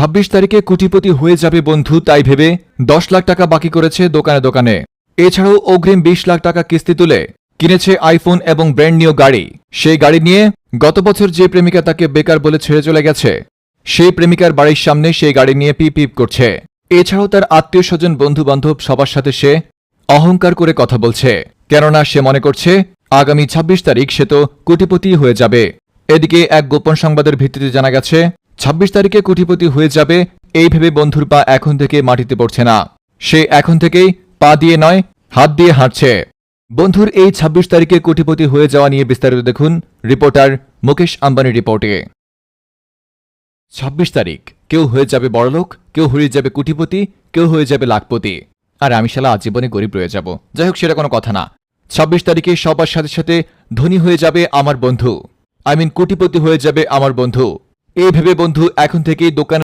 26 তারিখে কোটিপতি হয়ে যাবে বন্ধু তাই ভেবে 10 লাখ টাকা বাকি করেছে দোকানে দোকানে। এছাড়াও অগ্রিম 20 লাখ টাকা কিস্তি তুলে কিনেছে আইফোন এবং ব্র্যান্ড নিউ গাড়ি। সেই গাড়ি নিয়ে গত বছর যে প্রেমিকা তাকে বেকার বলে ছেড়ে চলে গেছে, সেই প্রেমিকার বাড়ির সামনে সেই গাড়ি নিয়ে পিপ পিপ করছে। এছাড়াও তার আত্মীয় স্বজন বন্ধু বান্ধব সবার সাথে সে অহংকার করে কথা বলছে, কেননা সে মনে করছে আগামী 26 তারিখ সে তো কোটিপতি হয়ে যাবে। এদিকে এক গোপন সংবাদের ভিত্তিতে জানা গেছে 26 তারিখে কোটিপতি হয়ে যাবে এই ভেবে বন্ধুর পা এখন থেকে মাটিতে পড়ছে না। সে এখন থেকেই পা দিয়ে নয় হাত দিয়ে হাঁটছে। বন্ধুর এই 26 তারিখে কোটিপতি হয়ে যাওয়া নিয়ে বিস্তারিত দেখুন রিপোর্টার মুকেশ আম্বানির রিপোর্টে। 26 তারিখ কেউ হয়ে যাবে বড়লোক, কেউ হয়ে যাবে কোটিপতি, কেউ হয়ে যাবে লাখপতি, আর আমি শালা আজীবনে গরিব রয়ে যাব। যাই হোক, সেটা কোনো কথা না। 26 তারিখে সবার সাথে সাথে ধনী হয়ে যাবে আমার বন্ধু, কোটিপতি হয়ে যাবে আমার বন্ধু। এই ভেবে বন্ধু এখন থেকেই দোকানে